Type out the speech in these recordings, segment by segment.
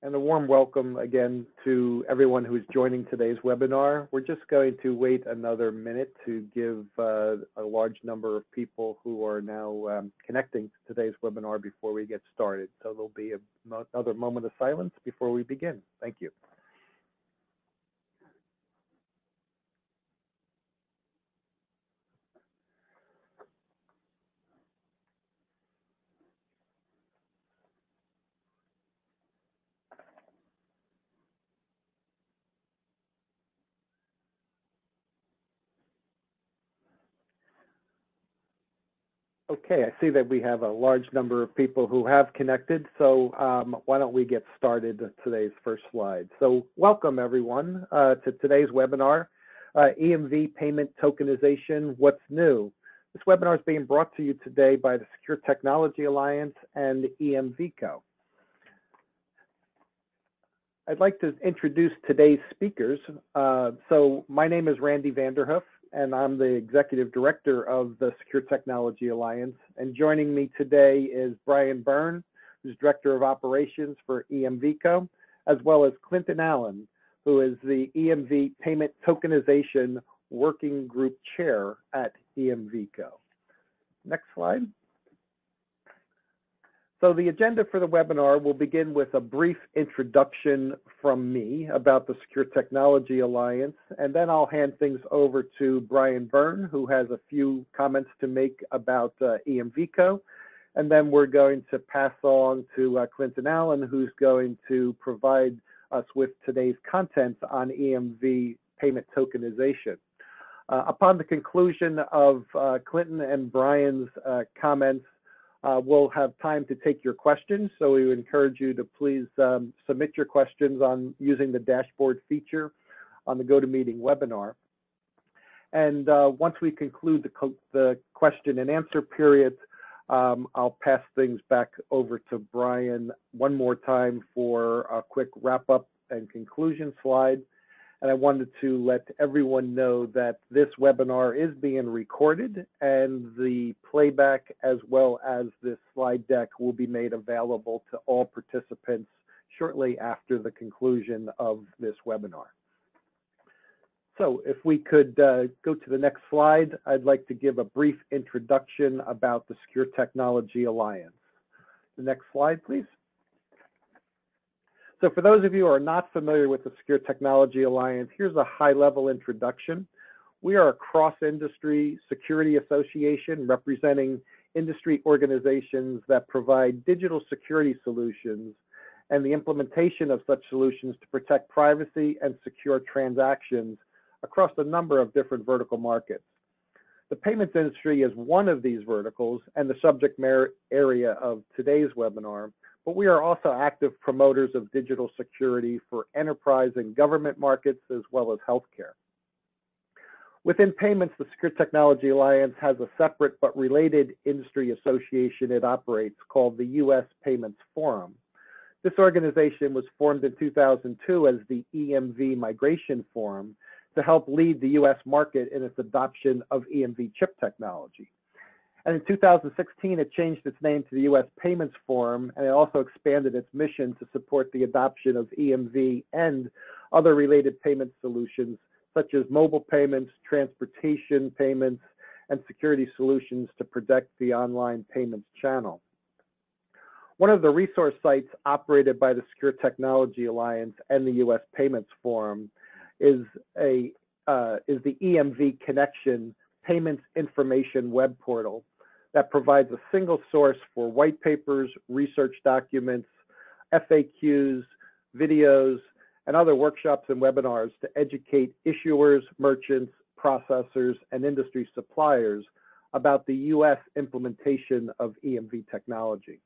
And a warm welcome again to everyone who's joining today's webinar. We're just going to wait another minute to give a large number of people who are now connecting to today's webinar before we get started. So there'll be another moment of silence before we begin. Thank you. Okay, I see that we have a large number of people who have connected, so why don't we get started with today's first slide. So welcome everyone to today's webinar, EMV Payment Tokenization, What's New? This webinar is being brought to you today by the Secure Technology Alliance and EMV Co. I'd like to introduce today's speakers. So my name is Randy Vanderhoof, and I'm the Executive Director of the Secure Technology Alliance. And joining me today is Brian Byrne, who's Director of Operations for EMV Co, as well as Clinton Allen, who is the EMV Payment Tokenization Working Group Chair at EMV Co. Next slide. So the agenda for the webinar will begin with a brief introduction from me about the Secure Technology Alliance, and then I'll hand things over to Brian Byrne, who has a few comments to make about EMVCo, and then we're going to pass on to Clinton Allen, who's going to provide us with today's content on EMV payment tokenization. Upon the conclusion of Clinton and Brian's comments, we'll have time to take your questions, so we would encourage you to please submit your questions using the dashboard feature on the GoToMeeting webinar. And once we conclude the question and answer period, I'll pass things back over to Brian one more time for a quick wrap up and conclusion slide. And I wanted to let everyone know that this webinar is being recorded, and the playback as well as this slide deck will be made available to all participants shortly after the conclusion of this webinar. So if we could go to the next slide, I'd like to give a brief introduction about the Secure Technology Alliance. The next slide, please. So for those of you who are not familiar with the Secure Technology Alliance, here's a high-level introduction. We are a cross-industry security association representing industry organizations that provide digital security solutions and the implementation of such solutions to protect privacy and secure transactions across a number of different vertical markets. The payments industry is one of these verticals and the subject area of today's webinar, but we are also active promoters of digital security for enterprise and government markets, as well as healthcare. Within payments, the Secure Technology Alliance has a separate but related industry association it operates called the U.S. Payments Forum. This organization was formed in 2002 as the EMV Migration Forum to help lead the U.S. market in its adoption of EMV chip technology. And in 2016, it changed its name to the U.S. Payments Forum, and it also expanded its mission to support the adoption of EMV and other related payment solutions, such as mobile payments, transportation payments, and security solutions to protect the online payments channel. One of the resource sites operated by the Secure Technology Alliance and the U.S. Payments Forum is the EMV Connection Payments Information Web Portal that provides a single source for white papers, research documents, FAQs, videos, and other workshops and webinars to educate issuers, merchants, processors, and industry suppliers about the U.S. implementation of EMV technology.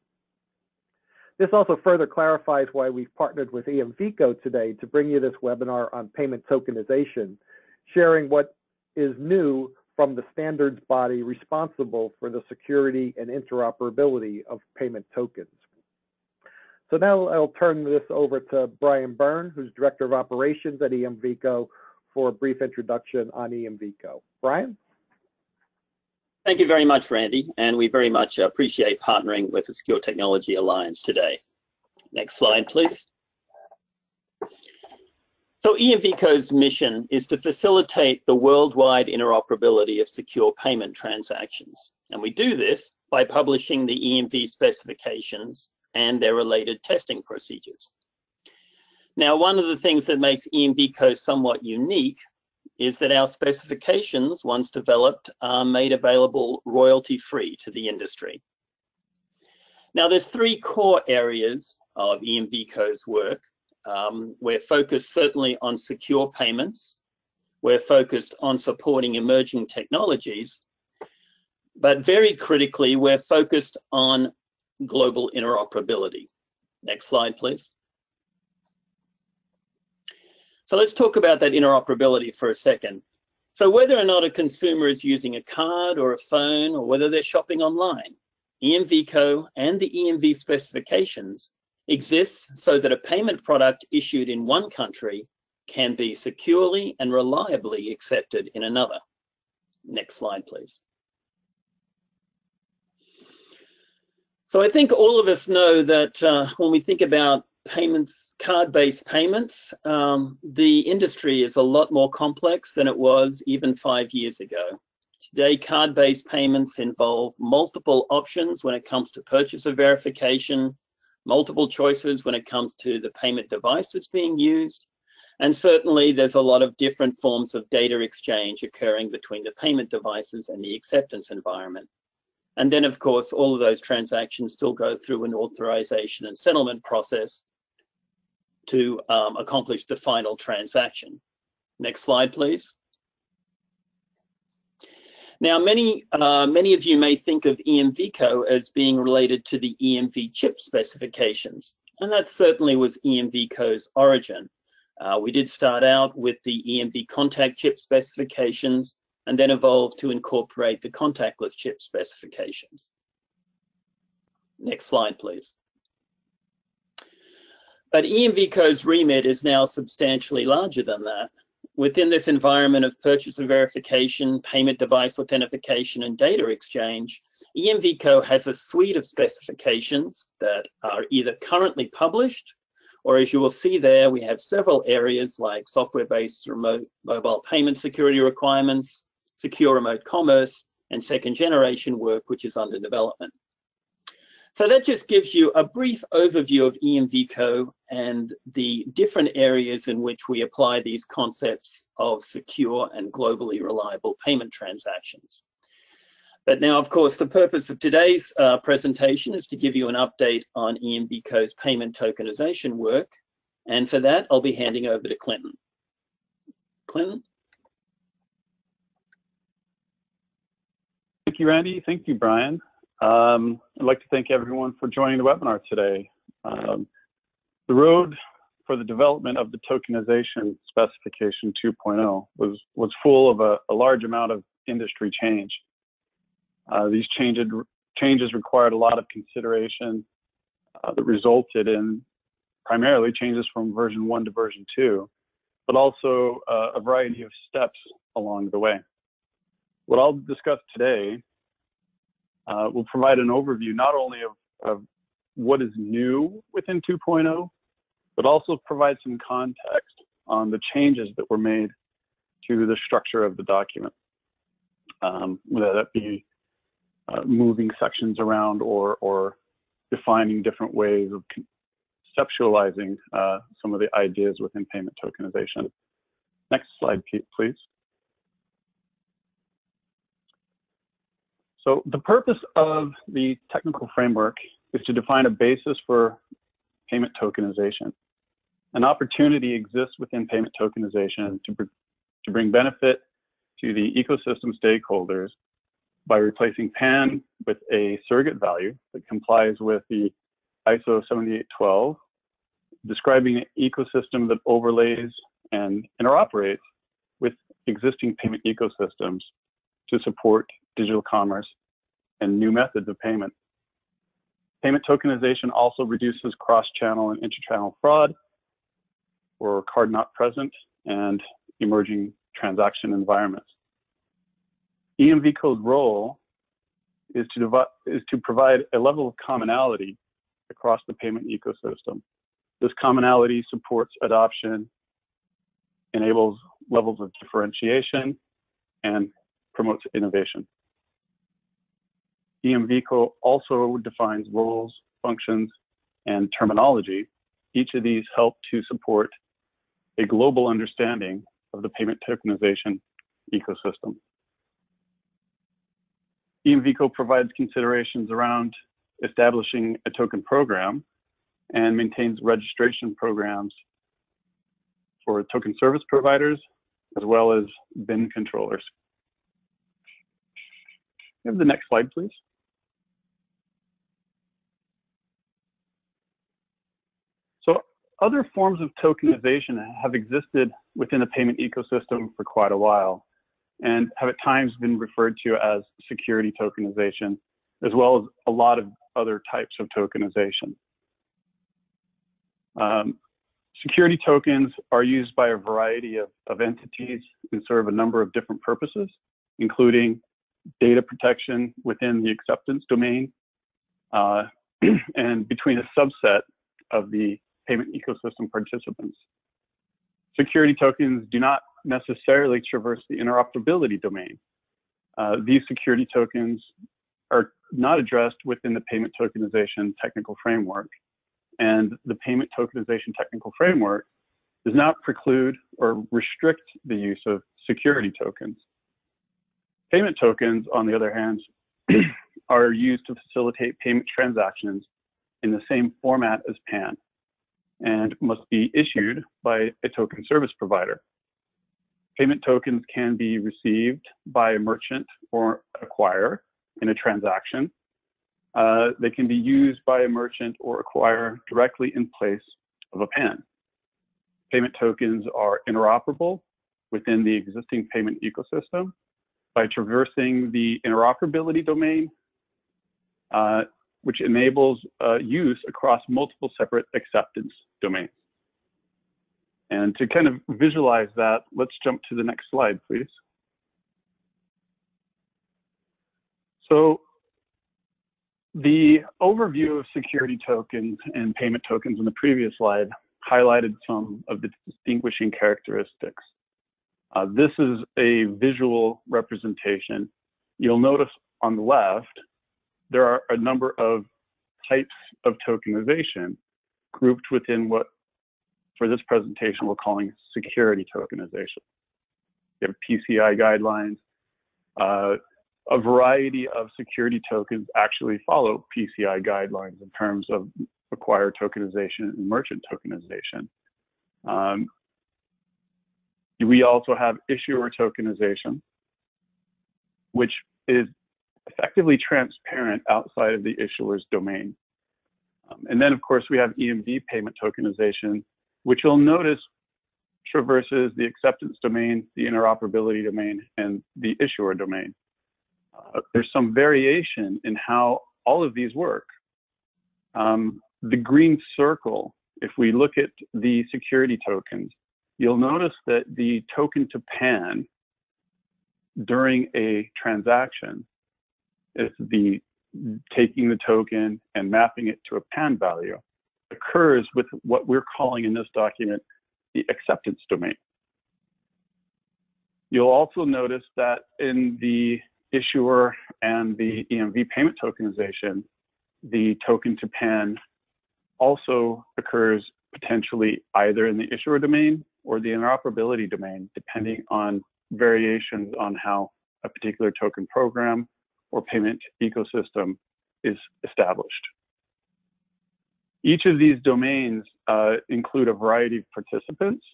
This also further clarifies why we've partnered with EMVCo today to bring you this webinar on payment tokenization, sharing what is new from the standards body responsible for the security and interoperability of payment tokens. So now I'll turn this over to Brian Byrne, who's Director of Operations at EMVCo, for a brief introduction on EMVCo. Brian? Thank you very much, Randy, and we very much appreciate partnering with the Secure Technology Alliance today. Next slide, please. So EMVCo's mission is to facilitate the worldwide interoperability of secure payment transactions. And we do this by publishing the EMV specifications and their related testing procedures. Now, one of the things that makes EMVCo somewhat unique is that our specifications, once developed, are made available royalty-free to the industry. Now, there's three core areas of EMVCo's work. We're focused certainly on secure payments. We're focused on supporting emerging technologies. But very critically, we're focused on global interoperability. Next slide, please. So let's talk about that interoperability for a second. So whether or not a consumer is using a card or a phone, or whether they're shopping online, EMVCo and the EMV specifications exists so that a payment product issued in one country can be securely and reliably accepted in another. Next slide, please. So I think all of us know that when we think about payments, card-based payments, the industry is a lot more complex than it was even 5 years ago. Today, card-based payments involve multiple options when it comes to purchaser verification, multiple choices when it comes to the payment device that's being used, and certainly there's a lot of different forms of data exchange occurring between the payment devices and the acceptance environment. And then, of course, all of those transactions still go through an authorization and settlement process to accomplish the final transaction. Next slide, please. Now, many of you may think of EMVCo as being related to the EMV chip specifications, and that certainly was EMVCo's origin. We did start out with the EMV contact chip specifications and then evolved to incorporate the contactless chip specifications. Next slide, please. But EMVCo's remit is now substantially larger than that. Within this environment of purchaser verification, payment device authentication, and data exchange, EMVCo has a suite of specifications that are either currently published, or as you will see there, we have several areas like software-based remote mobile payment security requirements, secure remote commerce, and second-generation work, which is under development. So that just gives you a brief overview of EMVCo and the different areas in which we apply these concepts of secure and globally reliable payment transactions. But now, of course, the purpose of today's presentation is to give you an update on EMVCo's payment tokenization work. And for that, I'll be handing over to Clinton. Clinton? Thank you, Randy. Thank you, Brian. I'd like to thank everyone for joining the webinar today. The road for the development of the Tokenization Specification 2.0 was full of a large amount of industry change. These changes required a lot of consideration that resulted in primarily changes from version 1 to version 2, but also a variety of steps along the way. What I'll discuss today will provide an overview not only of what is new within 2.0, but also provide some context on the changes that were made to the structure of the document, whether that be moving sections around or defining different ways of conceptualizing some of the ideas within payment tokenization. Next slide, please. So the purpose of the technical framework is to define a basis for payment tokenization. An opportunity exists within payment tokenization to bring benefit to the ecosystem stakeholders by replacing PAN with a surrogate value that complies with the ISO 7812, describing an ecosystem that overlays and interoperates with existing payment ecosystems to support digital commerce and new methods of payment. Payment tokenization also reduces cross-channel and inter-channel fraud or card not present and emerging transaction environments. EMVCo's role is to provide a level of commonality across the payment ecosystem. This commonality supports adoption enables levels of differentiation, and promotes innovation. EMVCo also defines roles, functions, and terminology. Each of these help to support a global understanding of the payment tokenization ecosystem. EMVCo provides considerations around establishing a token program and maintains registration programs for token service providers as well as bin controllers. Have the next slide, please. So other forms of tokenization have existed within the payment ecosystem for quite a while and have at times been referred to as security tokenization, as well as a lot of other types of tokenization. Security tokens are used by a variety of entities and serve a number of different purposes, including data protection within the acceptance domain and between a subset of the payment ecosystem participants. Security tokens do not necessarily traverse the interoperability domain. These security tokens are not addressed within the payment tokenization technical framework, and the payment tokenization technical framework does not preclude or restrict the use of security tokens. Payment tokens, on the other hand, are used to facilitate payment transactions in the same format as PAN and must be issued by a token service provider. Payment tokens can be received by a merchant or acquirer in a transaction. They can be used by a merchant or acquirer directly in place of a PAN. Payment tokens are interoperable within the existing payment ecosystem by traversing the interoperability domain, which enables use across multiple separate acceptance domains. And to kind of visualize that, let's jump to the next slide, please. So the overview of security tokens and payment tokens in the previous slide highlighted some of the distinguishing characteristics. This is a visual representation. You'll notice on the left, there are a number of types of tokenization grouped within what, for this presentation, we're calling security tokenization. You have PCI guidelines. A variety of security tokens actually follow PCI guidelines in terms of acquirer tokenization and merchant tokenization. We also have issuer tokenization, which is effectively transparent outside of the issuer's domain. And then, of course, we have EMV payment tokenization, which you'll notice traverses the acceptance domain, the interoperability domain, and the issuer domain. There's some variation in how all of these work. The green circle, if we look at the security tokens, you'll notice that the token to PAN during a transaction is the taking the token and mapping it to a PAN value occurs with what we're calling in this document the acceptance domain. You'll also notice that in the issuer and the EMV payment tokenization, the token to PAN also occurs potentially either in the issuer domain or the interoperability domain, depending on variations on how a particular token program or payment ecosystem is established. Each of these domains include a variety of participants.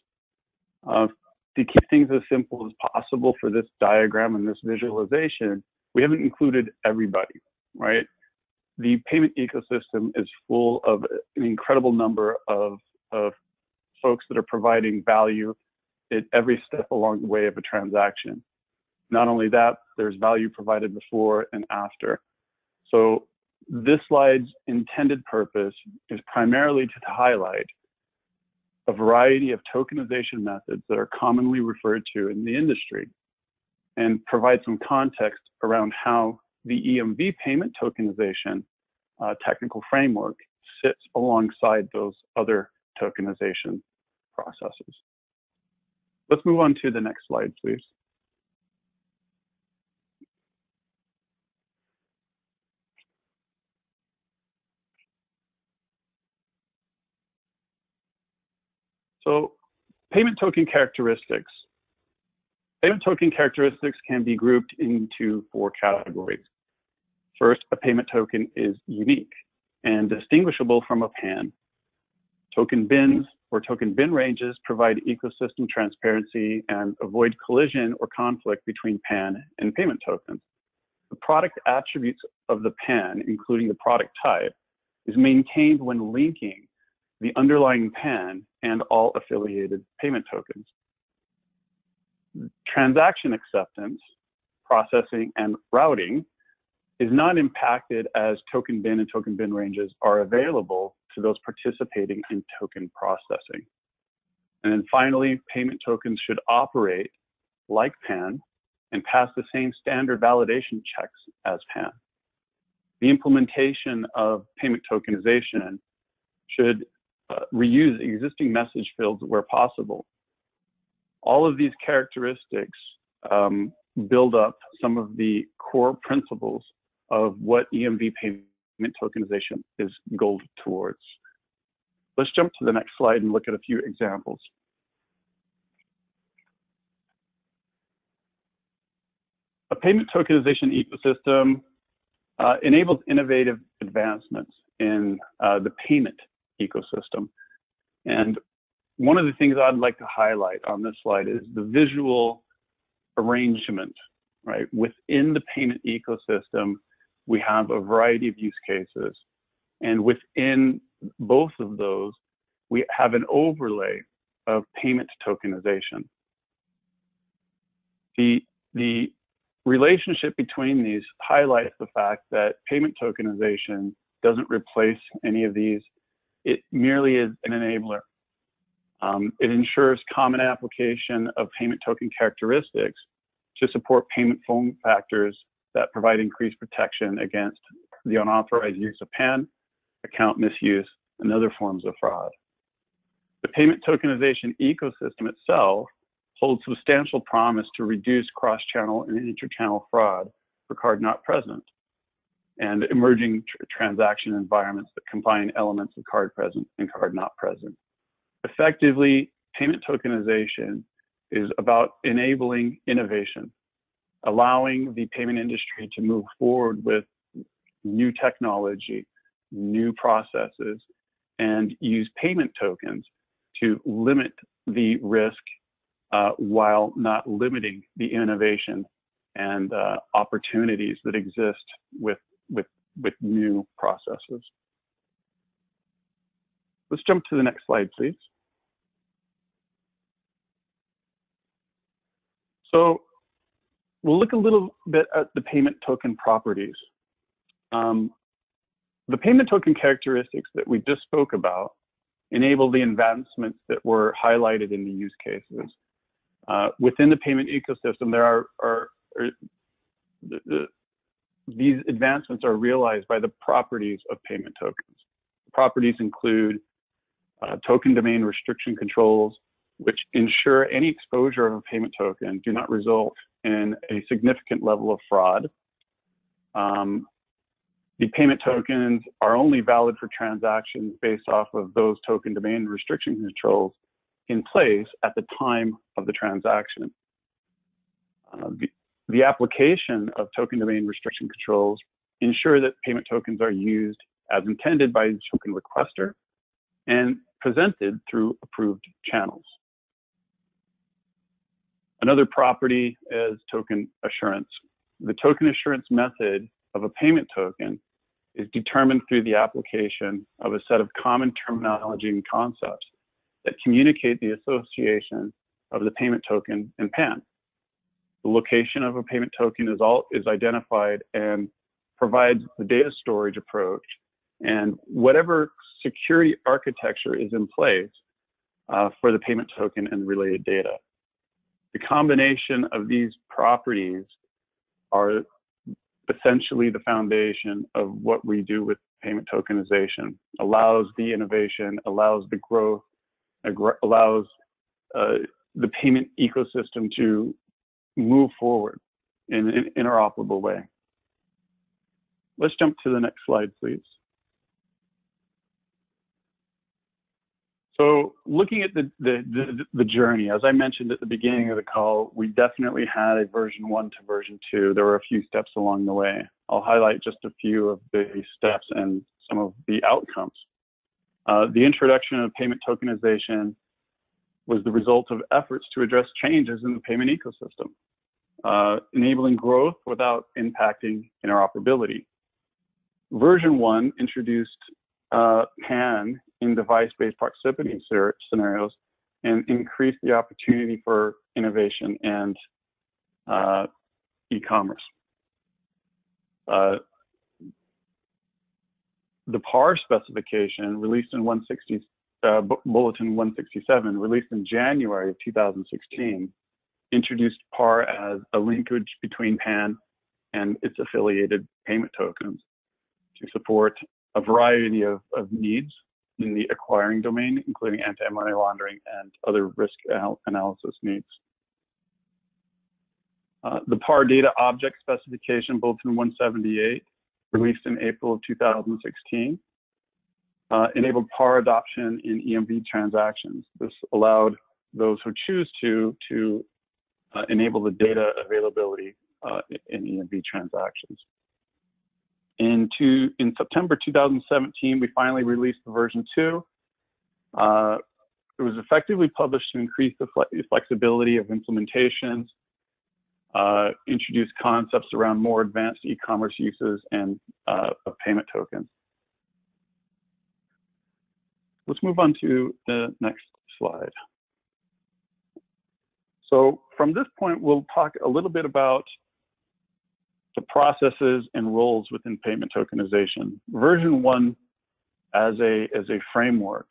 To keep things as simple as possible for this diagram and this visualization, we haven't included everybody, right? The payment ecosystem is full of an incredible number of folks that are providing value at every step along the way of a transaction. Not only that, there's value provided before and after. So this slide's intended purpose is primarily to highlight a variety of tokenization methods that are commonly referred to in the industry and provide some context around how the EMV payment tokenization technical framework sits alongside those other tokenization processes. Let's move on to the next slide, please. So payment token characteristics. Payment token characteristics can be grouped into 4 categories. First, a payment token is unique and distinguishable from a PAN. Token bins or token bin ranges provide ecosystem transparency and avoid collision or conflict between PAN and payment tokens. The product attributes of the PAN, including the product type, is maintained when linking the underlying PAN and all affiliated payment tokens. Transaction acceptance, processing, and routing is not impacted as token bin and token bin ranges are available to those participating in token processing. And then finally, payment tokens should operate like PAN and pass the same standard validation checks as PAN. The implementation of payment tokenization should reuse existing message fields where possible. All of these characteristics build up some of the core principles of what EMV payment tokenization is goaled towards. Let's jump to the next slide and look at a few examples. A payment tokenization ecosystem enables innovative advancements in the payment ecosystem. And one of the things I'd like to highlight on this slide is the visual arrangement, right? Within the payment ecosystem, we have a variety of use cases. And within both of those, we have an overlay of payment tokenization. The relationship between these highlights the fact that payment tokenization doesn't replace any of these. It merely is an enabler. It ensures common application of payment token characteristics to support payment form factors that provide increased protection against the unauthorized use of PAN, account misuse, and other forms of fraud. The payment tokenization ecosystem itself holds substantial promise to reduce cross-channel and inter-channel fraud for card not present and emerging transaction environments that combine elements of card present and card not present. Effectively, payment tokenization is about enabling innovation, allowing the payment industry to move forward with new technology, new processes, and use payment tokens to limit the risk while not limiting the innovation and opportunities that exist with new processes. Let's jump to the next slide, please. So we'll look a little bit at the payment token properties. The payment token characteristics that we just spoke about enable the advancements that were highlighted in the use cases. Within the payment ecosystem, there these advancements are realized by the properties of payment tokens. The properties include token domain restriction controls, which ensure any exposure of a payment token do not result in a significant level of fraud. The payment tokens are only valid for transactions based off of those token domain restriction controls in place at the time of the transaction. The application of token domain restriction controls ensure that payment tokens are used as intended by the token requester and presented through approved channels. Another property is token assurance. The token assurance method of a payment token is determined through the application of a set of common terminology and concepts that communicate the association of the payment token and PAN. The location of a payment token is identified and provides the data storage approach and whatever security architecture is in place for the payment token and related data. The combination of these properties are essentially the foundation of what we do with payment tokenization. Allows the innovation, allows the growth, allows the payment ecosystem to move forward in an interoperable way. Let's jump to the next slide, please. So looking at the journey, as I mentioned at the beginning of the call, we definitely had a version 1 to version 2. There were a few steps along the way. I'll highlight just a few of the steps and some of the outcomes. The introduction of payment tokenization was the result of efforts to address changes in the payment ecosystem, enabling growth without impacting interoperability. Version 1 introduced PAN in device-based proximity scenarios and increased the opportunity for innovation and e-commerce. The PAR specification, released in Bulletin 167, released in January of 2016, introduced PAR as a linkage between PAN and its affiliated payment tokens to support a variety of needs in the acquiring domain, including anti-money laundering and other risk analysis needs. The PAR data object specification, Bulletin 178, released in April of 2016, enabled PAR adoption in EMV transactions. This allowed those who choose to enable the data availability in EMV transactions. In September 2017, we finally released the version 2. It was effectively published to increase the flexibility of implementations, introduce concepts around more advanced e-commerce uses and of payment tokens. Let's move on to the next slide. So from this point, we'll talk a little bit about the processes and roles within payment tokenization. Version 1, as a framework,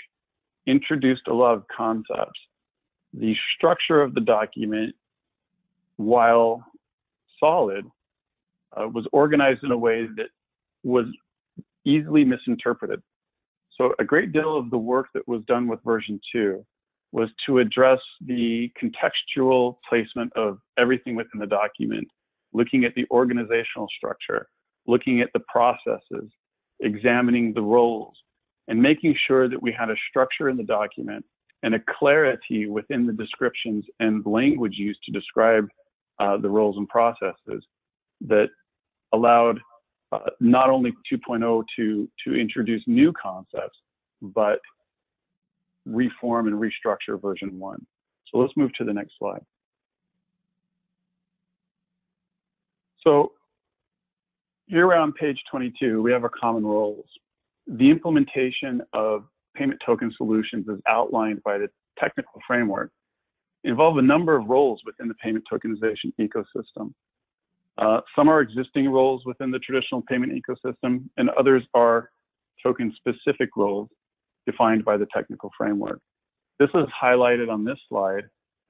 introduced a lot of concepts. The structure of the document, while solid, was organized in a way that was easily misinterpreted. So a great deal of the work that was done with version 2 was to address the contextual placement of everything within the document, looking at the organizational structure, looking at the processes, examining the roles, and making sure that we had a structure in the document and a clarity within the descriptions and language used to describe the roles and processes that allowed not only 2.0 to introduce new concepts, but reform and restructure version 1. So let's move to the next slide. So here on page 22, we have our common roles. The implementation of payment token solutions as outlined by the technical framework involve a number of roles within the payment tokenization ecosystem. Some are existing roles within the traditional payment ecosystem, and others are token-specific roles defined by the technical framework. This is highlighted on this slide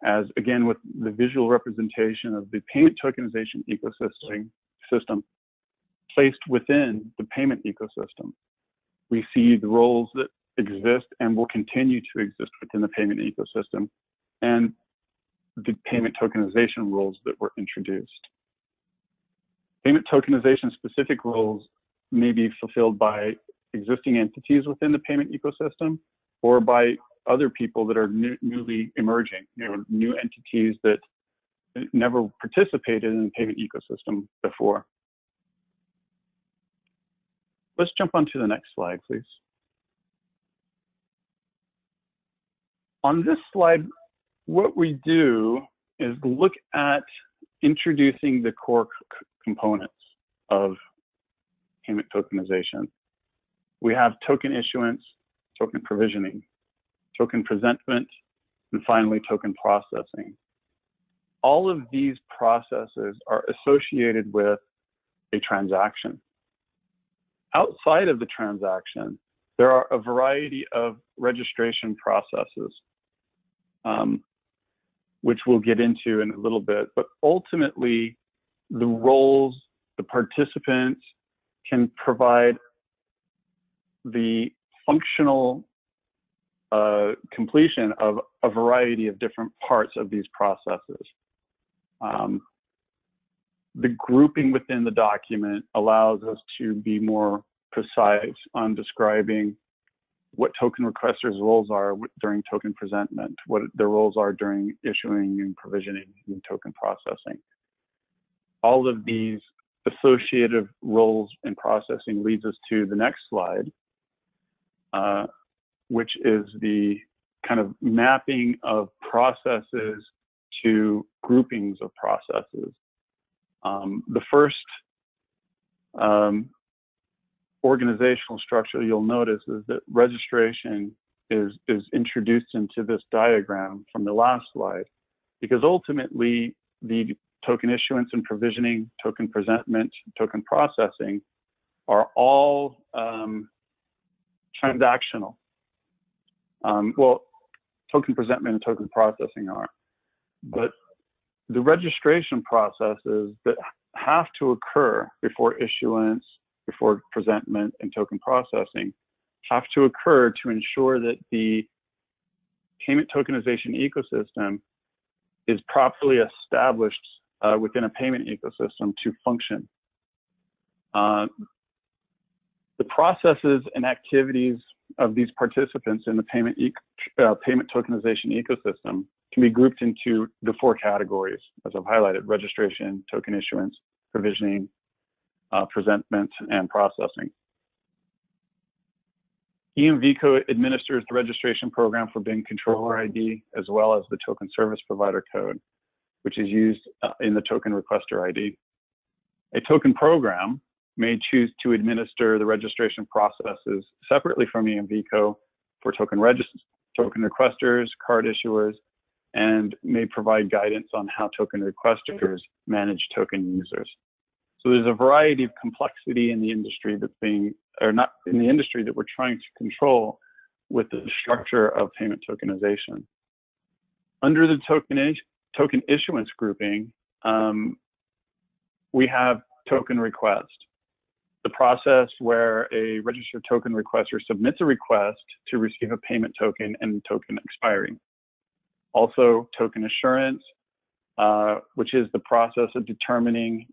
as, again, with the visual representation of the payment tokenization ecosystem placed within the payment ecosystem. We see the roles that exist and will continue to exist within the payment ecosystem and the payment tokenization roles that were introduced. Payment tokenization specific roles may be fulfilled by existing entities within the payment ecosystem or by other people that are newly emerging, new entities that never participated in the payment ecosystem before. Let's jump on to the next slide, please. On this slide, what we do is look at introducing the core components of payment tokenization. We have token issuance, token provisioning, token presentment, and finally token processing. All of these processes are associated with a transaction. Outside of the transaction, there are a variety of registration processes, which we'll get into in a little bit, but ultimately the roles, the participants can provide the functional completion of a variety of different parts of these processes. The grouping within the document allows us to be more precise on describing what token requesters' roles are during token presentment, what their roles are during issuing and provisioning and token processing. All of these associative roles in processing leads us to the next slide, which is the kind of mapping of processes to groupings of processes. The first organizational structure you'll notice is that registration is introduced into this diagram from the last slide, because ultimately the token issuance and provisioning, token presentment, token processing are all transactional. Well, token presentment and token processing are, but the registration processes that have to occur before issuance, before presentment and token processing have to occur to ensure that the payment tokenization ecosystem is properly established within a payment ecosystem to function. The processes and activities of these participants in the payment tokenization ecosystem can be grouped into the four categories, as I've highlighted: registration, token issuance, provisioning, presentment, and processing. EMV Co administers the registration program for BIN controller ID, as well as the token service provider code, which is used in the token requester ID. A token program may choose to administer the registration processes separately from EMV Co for token requesters, card issuers, and may provide guidance on how token requesters manage token users. So there's a variety of complexity in the industry that's not in the industry that we're trying to control with the structure of payment tokenization. Under the token issuance grouping, we have token request, the process where a registered token requester submits a request to receive a payment token and token expiry. Also, token assurance, which is the process of determining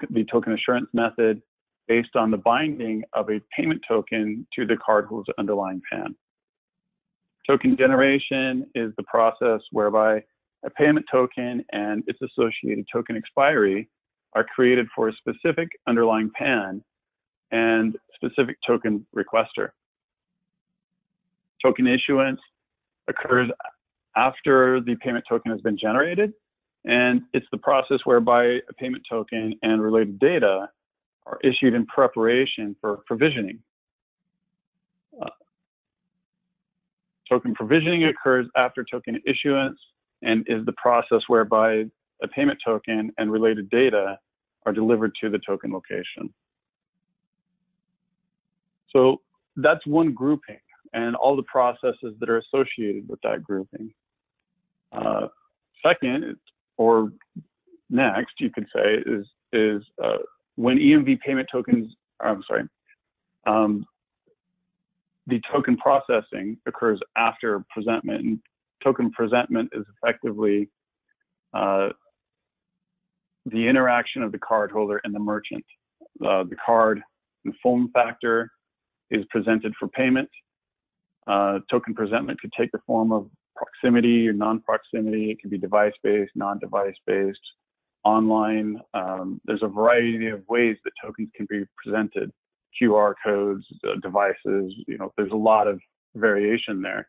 the token assurance method based on the binding of a payment token to the cardholder's underlying PAN. Token generation is the process whereby a payment token and its associated token expiry are created for a specific underlying PAN and specific token requester. Token issuance occurs after the payment token has been generated, and it's the process whereby a payment token and related data are issued in preparation for provisioning. Token provisioning occurs after token issuance and is the process whereby a payment token and related data are delivered to the token location. So that's one grouping and all the processes that are associated with that grouping. Second, or next, you could say, is when EMV payment tokens, the token processing occurs after presentment. And token presentment is effectively the interaction of the cardholder and the merchant. The card and form factor is presented for payment. Token presentment could take the form of proximity or non-proximity. It can be device-based, non-device-based, online. There's a variety of ways that tokens can be presented. QR codes, devices, there's a lot of variation there.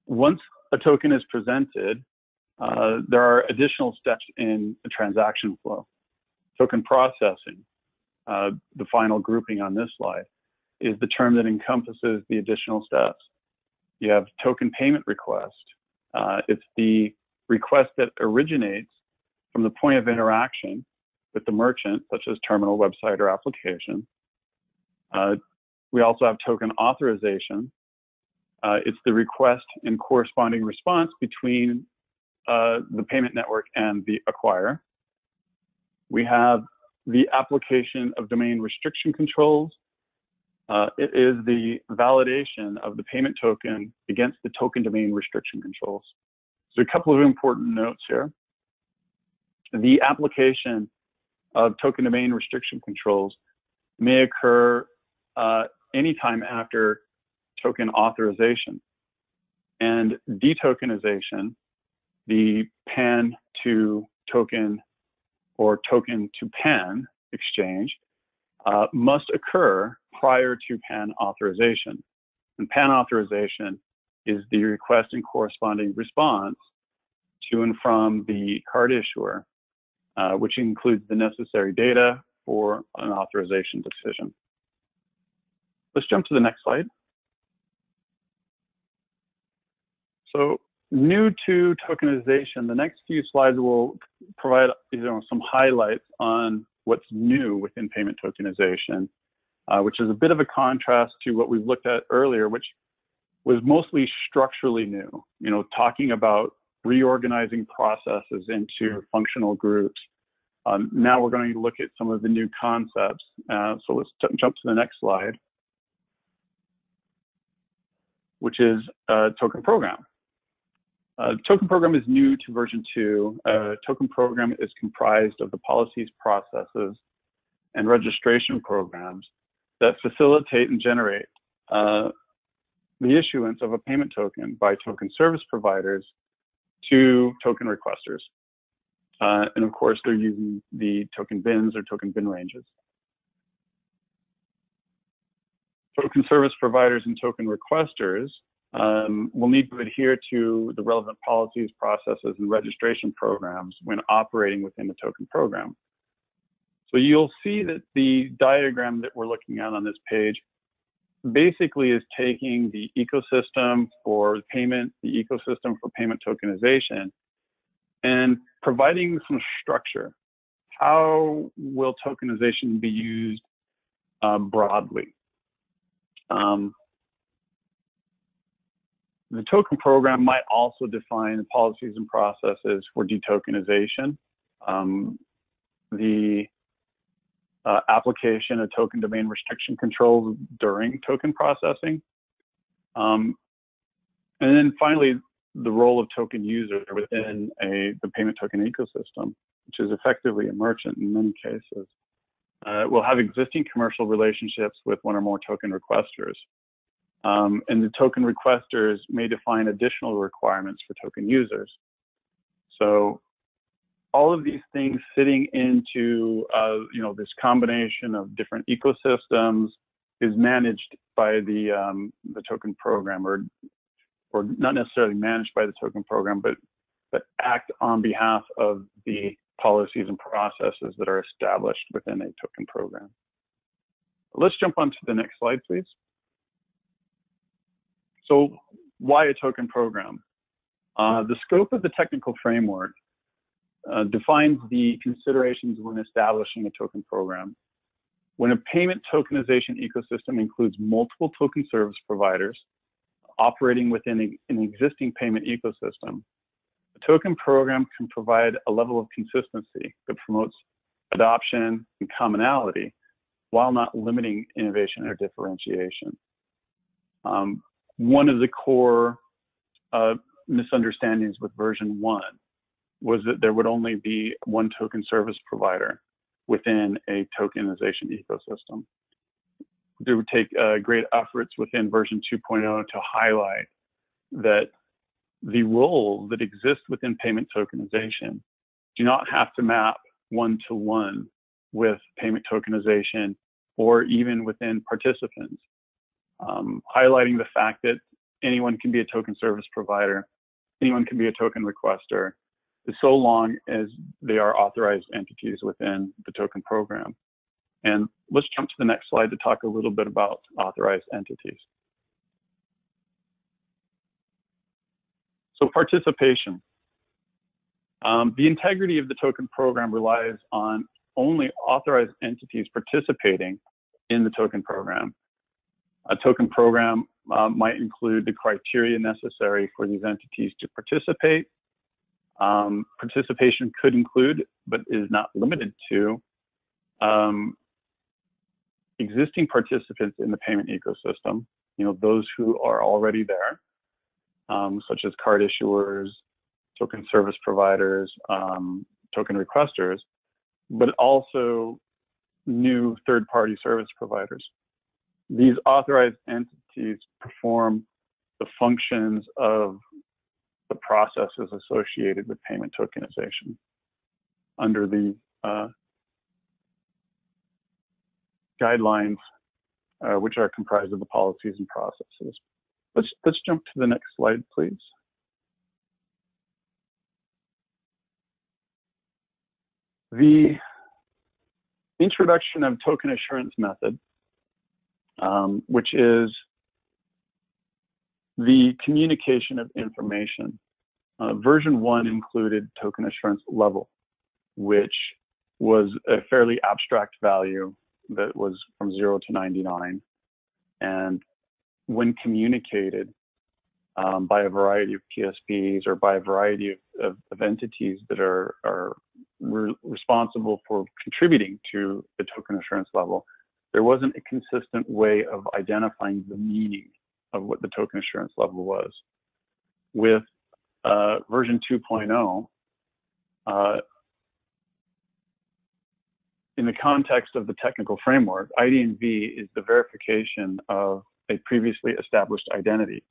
Once a token is presented, there are additional steps in the transaction flow. Token processing, the final grouping on this slide, is the term that encompasses the additional steps. You have token payment request. It's the request that originates from the point of interaction with the merchant, such as terminal, website, or application. We also have token authorization. It's the request and corresponding response between the payment network and the acquirer. We have the application of domain restriction controls. It is the validation of the payment token against the token domain restriction controls. So a couple of important notes here. The application of token domain restriction controls may occur anytime after token authorization. And detokenization, the PAN to token or token to PAN exchange, must occur prior to PAN authorization. And PAN authorization is the request and corresponding response to and from the card issuer, which includes the necessary data for an authorization decision. Let's jump to the next slide. So new to tokenization, the next few slides will provide some highlights on what's new within payment tokenization, which is a bit of a contrast to what we've looked at earlier, which was mostly structurally new, talking about reorganizing processes into functional groups. Now we're going to look at some of the new concepts. So let's jump to the next slide, which is token program. Token program is new to version 2. Token program is comprised of the policies, processes, and registration programs that facilitate and generate the issuance of a payment token by token service providers to token requesters. And of course, they're using the token bins or token bin ranges. Token service providers and token requesters will need to adhere to the relevant policies, processes, and registration programs when operating within the token program. So you'll see that the diagram that we're looking at on this page basically is taking the ecosystem for payment, the ecosystem for payment tokenization, and providing some structure. How will tokenization be used broadly? The token program might also define policies and processes for detokenization, the application of token domain restriction controls during token processing, and then finally, the role of token user within the payment token ecosystem, which is effectively a merchant in many cases. Will have existing commercial relationships with one or more token requesters. And the token requesters may define additional requirements for token users. So all of these things fitting into this combination of different ecosystems is managed by the token program, or not necessarily managed by the token program, but act on behalf of the policies and processes that are established within a token program. Let's jump on to the next slide, please. So why a token program? The scope of the technical framework defines the considerations when establishing a token program. When a payment tokenization ecosystem includes multiple token service providers operating within an existing payment ecosystem, a token program can provide a level of consistency that promotes adoption and commonality while not limiting innovation or differentiation. One of the core misunderstandings with version 1 was that there would only be one token service provider within a tokenization ecosystem. There would take great efforts within version 2.0 to highlight that the roles that exist within payment tokenization do not have to map one-to-one with payment tokenization or even within participants. Highlighting the fact that anyone can be a token service provider, anyone can be a token requester, so long as they are authorized entities within the token program. And let's jump to the next slide to talk a little bit about authorized entities. So participation. The integrity of the token program relies on only authorized entities participating in the token program. A token program might include the criteria necessary for these entities to participate. Participation could include, but is not limited to, existing participants in the payment ecosystem, those who are already there, such as card issuers, token service providers, token requesters, but also new third-party service providers. These authorized entities perform the functions of the processes associated with payment tokenization under the guidelines, which are comprised of the policies and processes. Let's jump to the next slide, please. The introduction of token assurance method, which is the communication of information. Version 1 included token assurance level, which was a fairly abstract value that was from 0 to 99. And when communicated by a variety of PSPs or by a variety of entities that are responsible for contributing to the token assurance level, there wasn't a consistent way of identifying the meaning of what the token assurance level was. With version 2.0, in the context of the technical framework, IDNV is the verification of a previously established identity.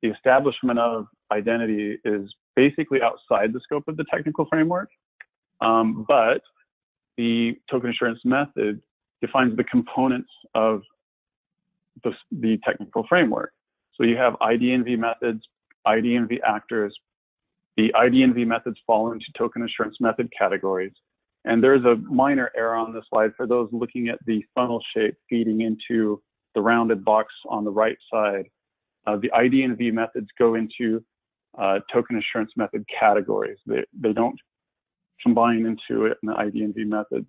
The establishment of identity is basically outside the scope of the technical framework, but the token assurance method defines the components of the technical framework. So you have IDNV methods, IDNV actors. The IDNV methods fall into token assurance method categories. And there's a minor error on this slide for those looking at the funnel shape feeding into the rounded box on the right side. The IDNV methods go into token assurance method categories. They don't combine into it in the IDNV method.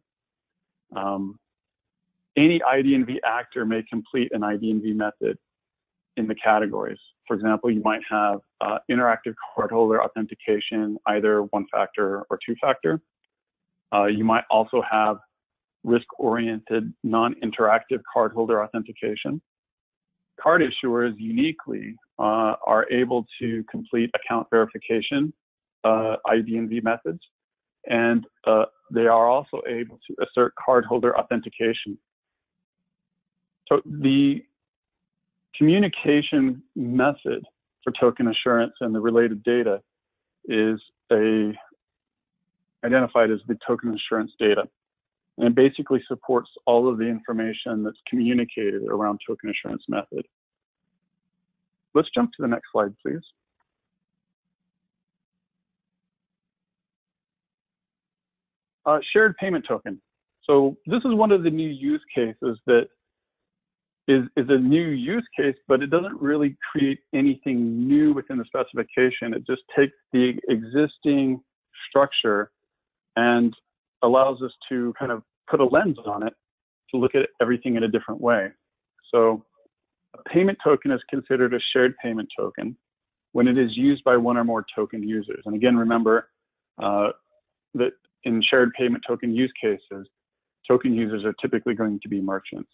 Any IDNV actor may complete an IDNV method in the categories. For example, you might have interactive cardholder authentication, either one-factor or two-factor. You might also have risk-oriented, non-interactive cardholder authentication. Card issuers uniquely are able to complete account verification IDNV methods, and they are also able to assert cardholder authentication. So the communication method for token assurance and the related data is identified as the token assurance data. And it basically supports all of the information that's communicated around token assurance method. Let's jump to the next slide, please. Shared payment token. So this is one of the new use cases that is a new use case, but it doesn't really create anything new within the specification. It just takes the existing structure and allows us to kind of put a lens on it to look at everything in a different way. So a payment token is considered a shared payment token when it is used by one or more token users. And again, remember that in shared payment token use cases, token users are typically going to be merchants.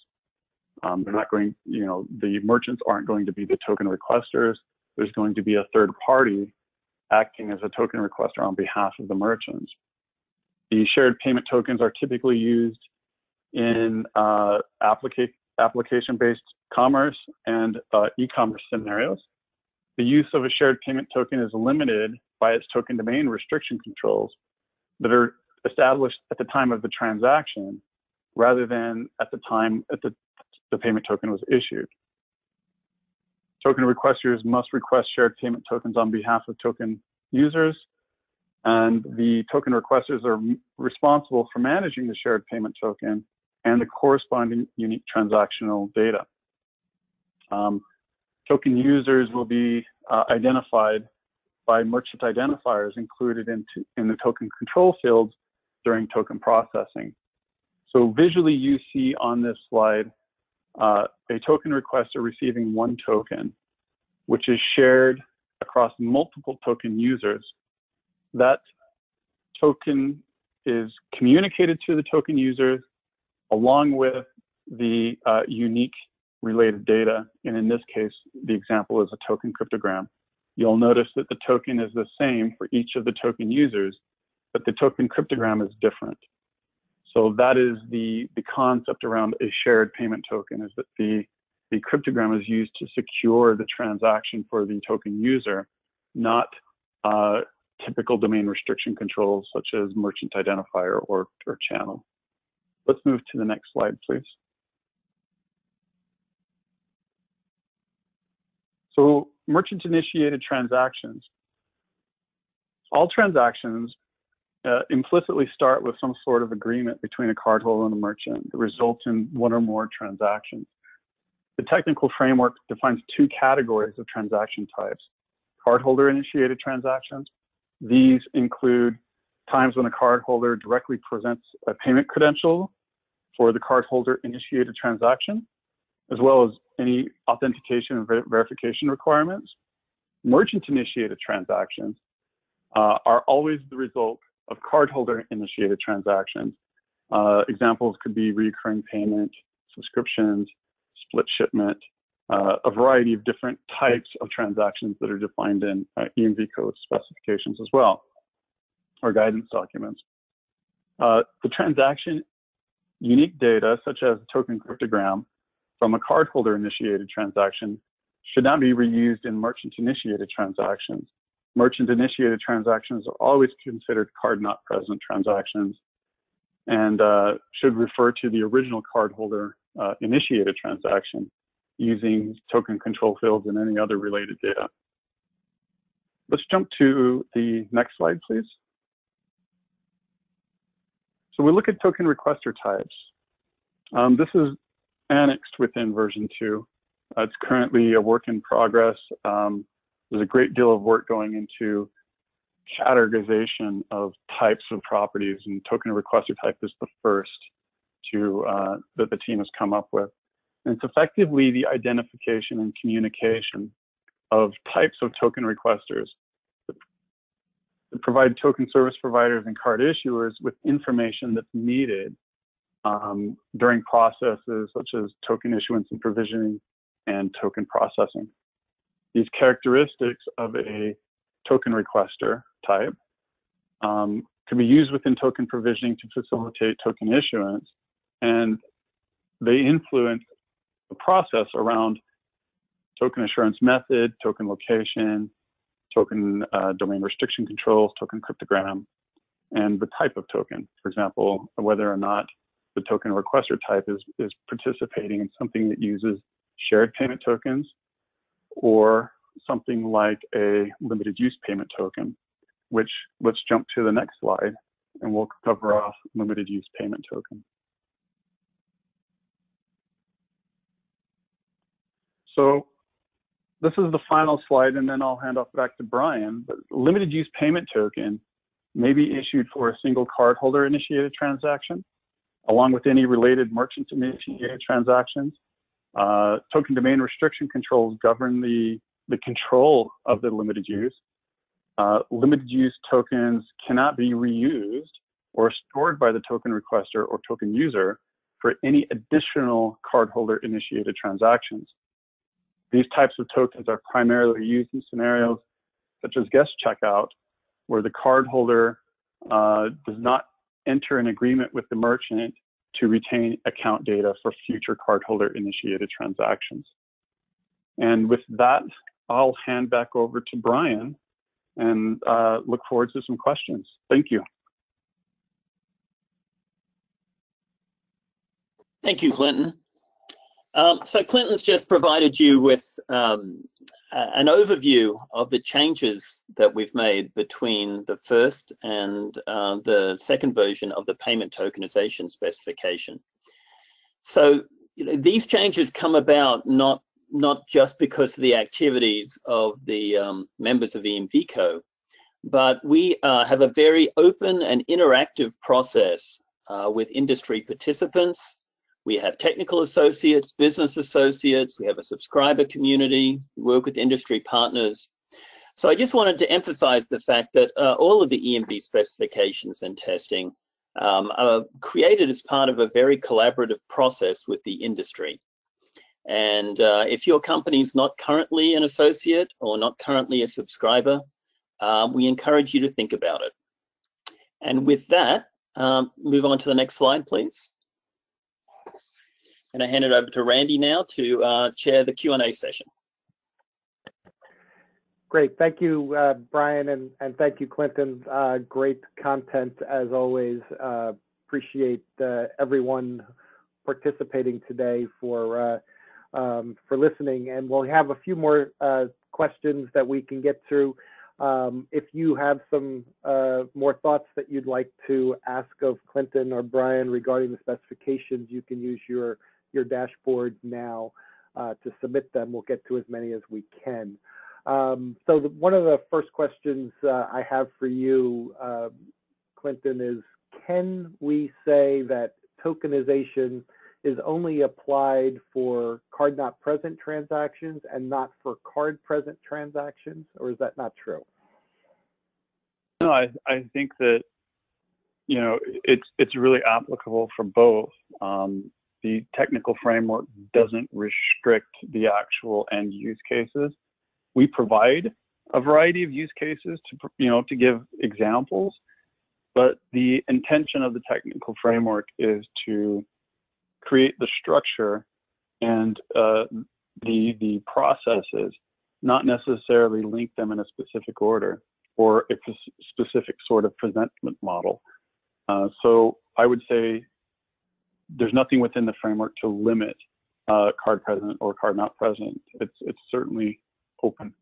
They're not going, the merchants aren't going to be the token requesters. There's going to be a third party acting as a token requester on behalf of the merchants. The shared payment tokens are typically used in application-based commerce and e-commerce scenarios. The use of a shared payment token is limited by its token domain restriction controls that are established at the time of the transaction rather than at the time that the payment token was issued. Token requesters must request shared payment tokens on behalf of token users, and the token requesters are responsible for managing the shared payment token and the corresponding unique transactional data. Token users will be identified by merchant identifiers included in the token control fields during token processing. So visually, you see on this slide a token requester receiving one token, which is shared across multiple token users. That token is communicated to the token users along with the unique related data, and in this case, the example is a token cryptogram. You'll notice that the token is the same for each of the token users, but the token cryptogram is different. So that is the concept around a shared payment token, is that the cryptogram is used to secure the transaction for the token user, not typical domain restriction controls such as merchant identifier or channel. Let's move to the next slide, please. So merchant-initiated transactions. All transactions implicitly start with some sort of agreement between a cardholder and a merchant that results in one or more transactions. The technical framework defines two categories of transaction types: cardholder-initiated transactions. These include times when a cardholder directly presents a payment credential for the cardholder-initiated transaction, as well as any authentication and verification requirements. Merchant-initiated transactions are always the result of cardholder-initiated transactions. Examples could be recurring payment, subscriptions, split shipment, a variety of different types of transactions that are defined in EMV Co specifications as well, or guidance documents. The transaction unique data, such as token cryptogram, from a cardholder-initiated transaction should not be reused in merchant-initiated transactions. Merchant-initiated transactions are always considered card-not-present transactions and should refer to the original cardholder-initiated transaction using token control fields and any other related data. Let's jump to the next slide, please. So we look at token requester types. This is annexed within version 2. It's currently a work in progress. There's a great deal of work going into categorization of types of properties, and token requester type is the first that the team has come up with. And it's effectively the identification and communication of types of token requesters that provide token service providers and card issuers with information that's needed during processes such as token issuance and provisioning and token processing. These characteristics of a token requester type can be used within token provisioning to facilitate token issuance, and they influence the process around token assurance method, token location, token domain restriction controls, token cryptogram, and the type of token. For example, whether or not the token requester type is participating in something that uses shared payment tokens or something like a limited use payment token, which let's jump to the next slide and we'll cover off limited use payment token. So this is the final slide, and then I'll hand off back to Brian. But limited use payment token may be issued for a single cardholder initiated transaction, along with any related merchant initiated transactions. Token domain restriction controls govern the control of the limited use. Limited use tokens cannot be reused or stored by the token requester or token user for any additional cardholder initiated transactions. These types of tokens are primarily used in scenarios such as guest checkout, where the cardholder does not enter an agreement with the merchant to retain account data for future cardholder initiated transactions. And with that, I'll hand back over to Brian and look forward to some questions. Thank you. Thank you, Clinton. So Clinton's just provided you with an overview of the changes that we've made between the first and the second version of the payment tokenization specification. So these changes come about not just because of the activities of the members of EMV Co, but we have a very open and interactive process with industry participants. We have technical associates, business associates, we have a subscriber community, we work with industry partners. So I just wanted to emphasize the fact that all of the EMV specifications and testing are created as part of a very collaborative process with the industry. And if your company is not currently an associate or not currently a subscriber, we encourage you to think about it. And with that, move on to the next slide, please. And I hand it over to Randy now to chair the Q&A session. Great, thank you, Brian, and thank you, Clinton. Great content as always. Appreciate everyone participating today for listening, and we'll have a few more questions that we can get through. If you have some more thoughts that you'd like to ask of Clinton or Brian regarding the specifications, you can use your dashboard now to submit them. We'll get to as many as we can. So one of the first questions I have for you, Clinton, is can we say that tokenization is only applied for card not present transactions and not for card present transactions, or is that not true? No, I think that, you know, it's really applicable for both. The technical framework doesn't restrict the actual end use cases. We provide a variety of use cases to, you know, to give examples, but the intention of the technical framework is to create the structure and the processes, not necessarily link them in a specific order or a specific sort of presentment model. So I would say there's nothing within the framework to limit card present or card not present. It's certainly open.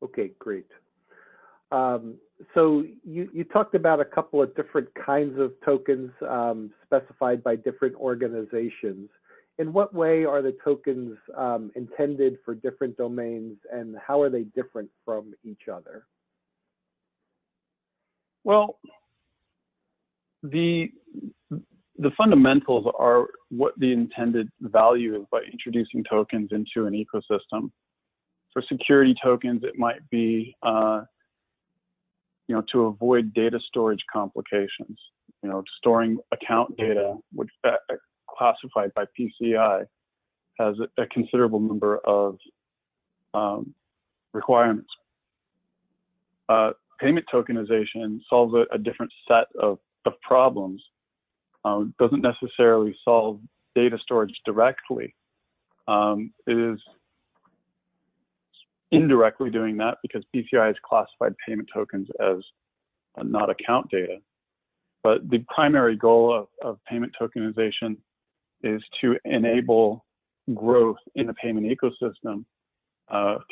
Okay, great. So you talked about a couple of different kinds of tokens specified by different organizations. In what way are the tokens intended for different domains, and how are they different from each other? Well, the fundamentals are what the intended value is by introducing tokens into an ecosystem. For security tokens, it might be you know, to avoid data storage complications. You know, storing account data, which classified by PCI, has a considerable number of requirements. Payment tokenization solves a different set of problems. Doesn't necessarily solve data storage directly. It is indirectly doing that because PCI has classified payment tokens as not account data. But the primary goal of payment tokenization is to enable growth in the payment ecosystem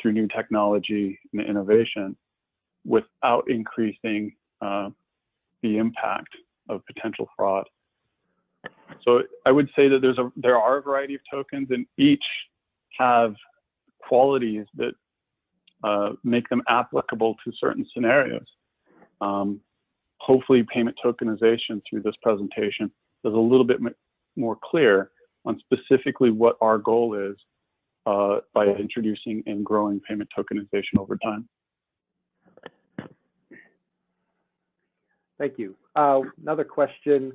through new technology and innovation without increasing the impact of potential fraud. So I would say that there are a variety of tokens, and each have qualities that make them applicable to certain scenarios. Hopefully payment tokenization through this presentation is a little bit more clear on specifically what our goal is by introducing and growing payment tokenization over time. Thank you. Another question.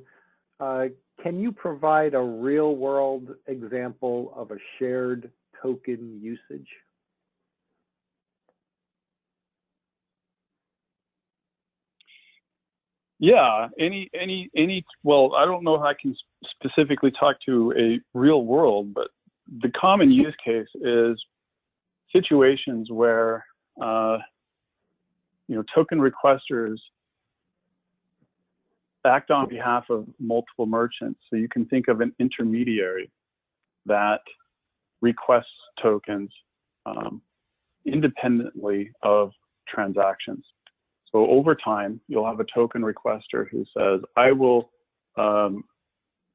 Can you provide a real-world example of a shared token usage? Yeah, well, I don't know if I can specifically talk to a real world, but the common use case is situations where, you know, token requesters act on behalf of multiple merchants. So you can think of an intermediary that requests tokens independently of transactions. So over time, you'll have a token requester who says, I will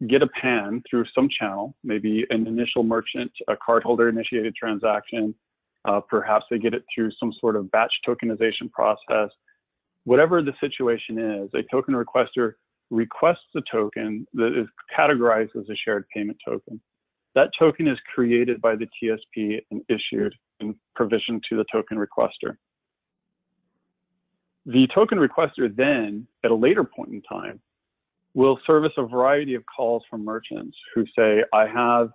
get a PAN through some channel, maybe an initial merchant, a cardholder initiated transaction, perhaps they get it through some sort of batch tokenization process. Whatever the situation is, a token requester requests a token that is categorized as a shared payment token. That token is created by the TSP and issued and provisioned to the token requester. The token requester then, at a later point in time, will service a variety of calls from merchants who say, I have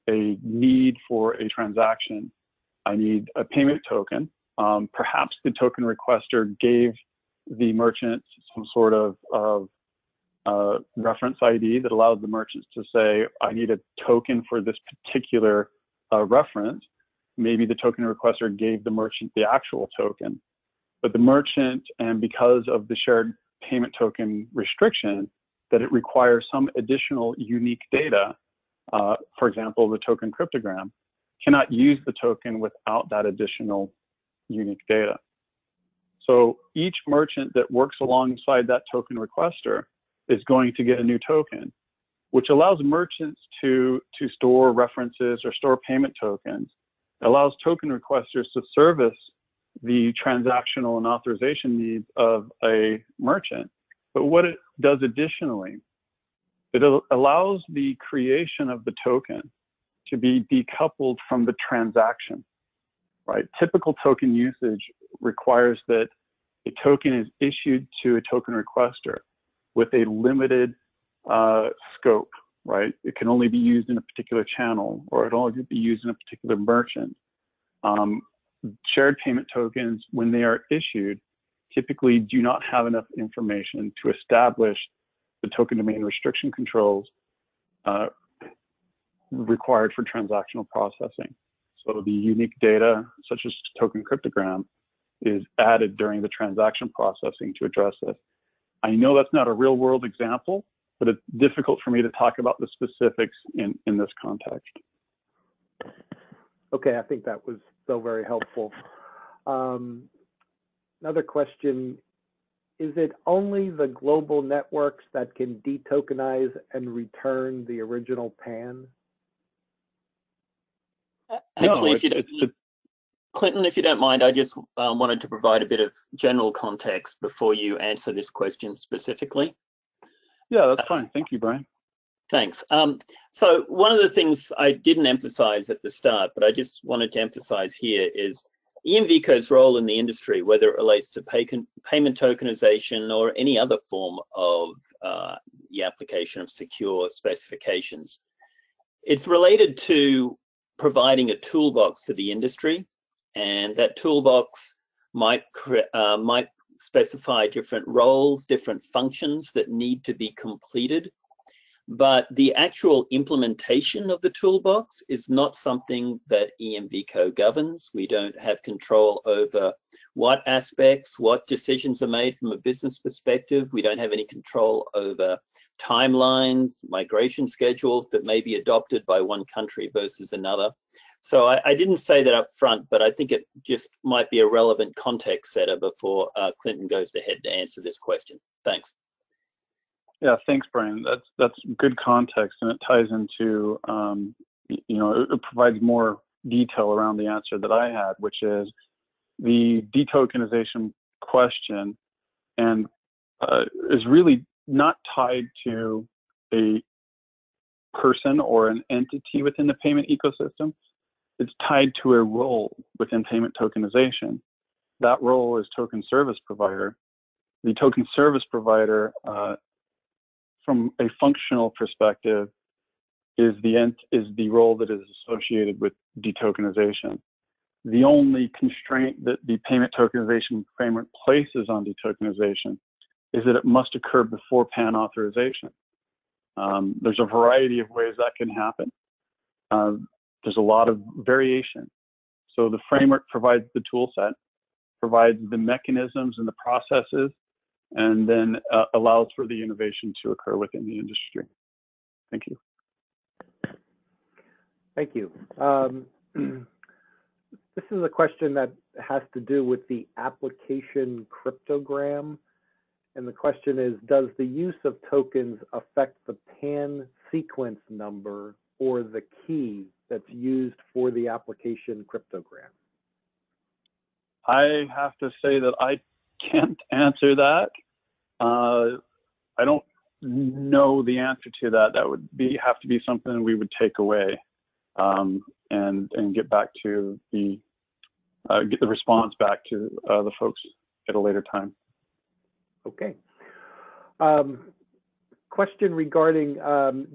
a need for a transaction. I need a payment token. Perhaps the token requester gave the merchant some sort of reference ID that allows the merchants to say, I need a token for this particular reference. Maybe the token requester gave the merchant the actual token. But the merchant, and because of the shared payment token restriction, that it requires some additional unique data, for example, the token cryptogram, cannot use the token without that additional unique data. So each merchant that works alongside that token requester is going to get a new token, which allows merchants to store references or store payment tokens. It allows token requesters to service the transactional and authorization needs of a merchant. But what it does additionally, it allows the creation of the token to be decoupled from the transaction, right? Typical token usage requires that a token is issued to a token requester with a limited scope, right? It can only be used in a particular channel, or it can only be used in a particular merchant. Shared payment tokens, when they are issued, typically do not have enough information to establish the token domain restriction controls required for transactional processing. So the unique data, such as token cryptogram, is added during the transaction processing to address this. I know that's not a real world example, but it's difficult for me to talk about the specifics in this context. Okay, I think that was so very helpful. Another question, is it only the global networks that can detokenize and return the original PAN? Actually, Clinton, if you don't mind, I just wanted to provide a bit of general context before you answer this question specifically. Yeah, that's fine. Thank you, Brian. Thanks. So one of the things I didn't emphasize at the start, but I just wanted to emphasize here is EMVCo's role in the industry, whether it relates to payment tokenization or any other form of the application of secure specifications. It's related to providing a toolbox to the industry, and that toolbox might specify different roles, different functions that need to be completed. But the actual implementation of the toolbox is not something that EMVCo governs. We don't have control over what aspects, what decisions are made from a business perspective. We don't have any control over timelines, migration schedules that may be adopted by one country versus another. So I didn't say that up front, but I think it just might be a relevant context setter before Clinton goes ahead to answer this question. Thanks. Yeah, thanks, Brian. That's good context, and it ties into, it provides more detail around the answer that I had, which is the detokenization question, and is really not tied to a person or an entity within the payment ecosystem. It's tied to a role within payment tokenization. That role is token service provider. The token service provider, from a functional perspective, is the role that is associated with detokenization. The only constraint that the payment tokenization framework places on detokenization is that it must occur before PAN authorization. There's a variety of ways that can happen. There's a lot of variation. So the framework provides the tool set, provides the mechanisms and the processes, and then allows for the innovation to occur within the industry. Thank you. Thank you. This is a question that has to do with the application cryptogram. And the question is, does the use of tokens affect the PAN sequence number or the key that's used for the application cryptogram? I have to say that I can't answer that. I don't know the answer to that. That would have to be something we would take away and get back to get the response back to the folks at a later time. Okay. Question regarding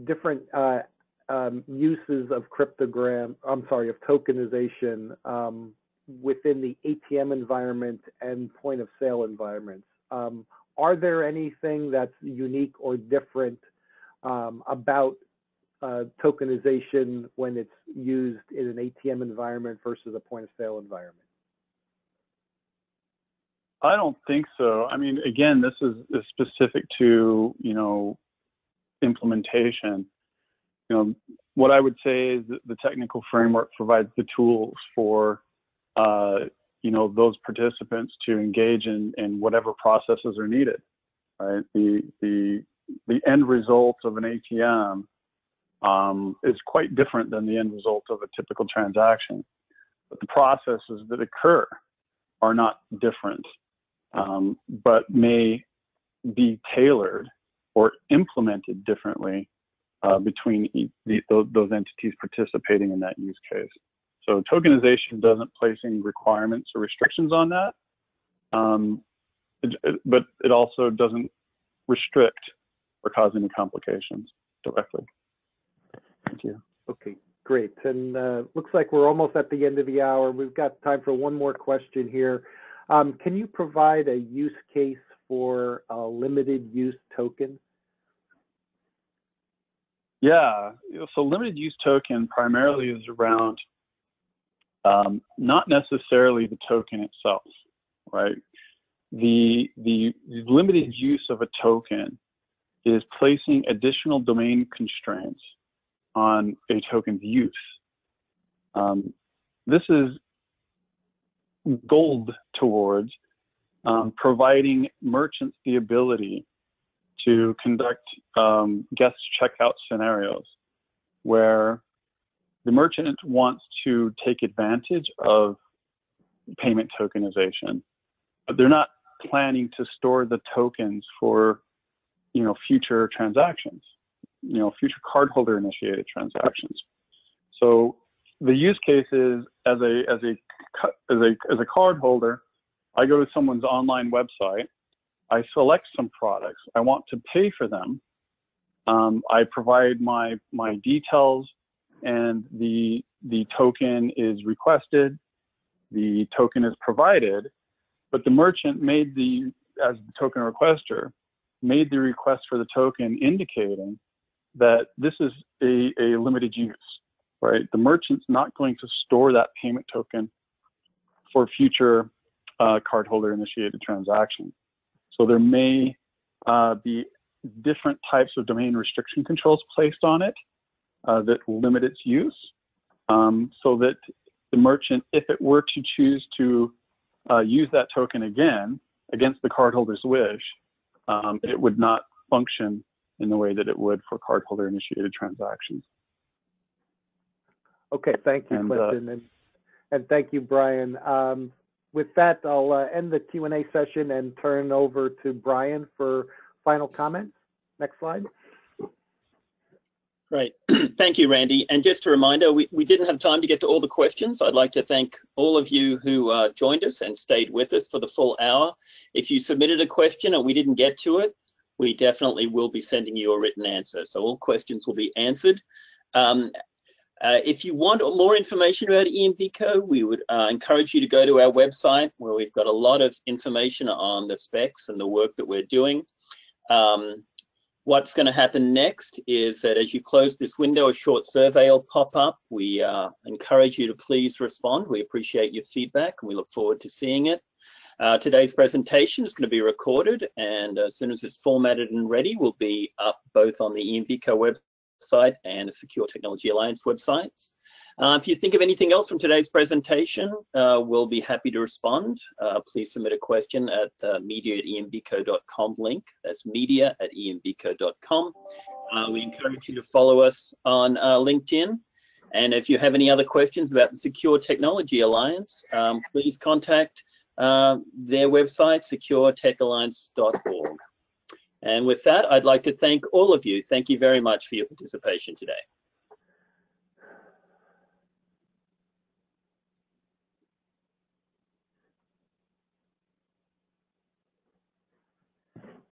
different uses of of tokenization within the ATM environment and point of sale environments. Are there anything that's unique or different about tokenization when it's used in an ATM environment versus a point of sale environment? I don't think so. I mean, again, this is specific to, implementation. What I would say is that the technical framework provides the tools for, those participants to engage in whatever processes are needed, right? The end result of an ATM is quite different than the end result of a typical transaction, but the processes that occur are not different, but may be tailored or implemented differently between those entities participating in that use case. So tokenization doesn't place any requirements or restrictions on that, but it also doesn't restrict or cause any complications directly. Thank you. Okay, great. And looks like we're almost at the end of the hour. We've got time for one more question here. Can you provide a use case for a limited use token? Yeah, so limited use token primarily is around not necessarily the token itself, right? The limited use of a token is placing additional domain constraints on a token's use. This is goaled towards providing merchants the ability to conduct guest checkout scenarios where the merchant wants to take advantage of payment tokenization, but they're not planning to store the tokens for, future transactions, future cardholder initiated transactions. So the use case is as a cardholder, I go to someone's online website, I select some products, I want to pay for them, I provide my details, and the token is requested, the token is provided, but the merchant as the token requester, made the request for the token indicating that this is a limited use, right? The merchant's not going to store that payment token for future cardholder initiated transactions. So there may be different types of domain restriction controls placed on it that limit its use, so that the merchant, if it were to choose to use that token again against the cardholder's wish, it would not function in the way that it would for cardholder initiated transactions. Okay, thank you, Clinton, and thank you, Brian. With that, I'll end the Q&A session and turn over to Brian for final comments. Next slide. Great. Thank you, Randy. And just a reminder, we didn't have time to get to all the questions. I'd like to thank all of you who joined us and stayed with us for the full hour. If you submitted a question and we didn't get to it, we definitely will be sending you a written answer. So all questions will be answered. If you want more information about EMVCo, we would encourage you to go to our website, where we've got a lot of information on the specs and the work that we're doing. What's going to happen next is that as you close this window, a short survey will pop up. We encourage you to please respond. We appreciate your feedback and we look forward to seeing it. Today's presentation is going to be recorded, and as soon as it's formatted and ready, will be up both on the EMVCo website and the Secure Technology Alliance websites. If you think of anything else from today's presentation, we'll be happy to respond. Please submit a question at the media@emvco.com link. That's media@emvco.com. We encourage you to follow us on LinkedIn. And if you have any other questions about the Secure Technology Alliance, please contact their website, securetechalliance.org. And with that, I'd like to thank all of you. Thank you very much for your participation today.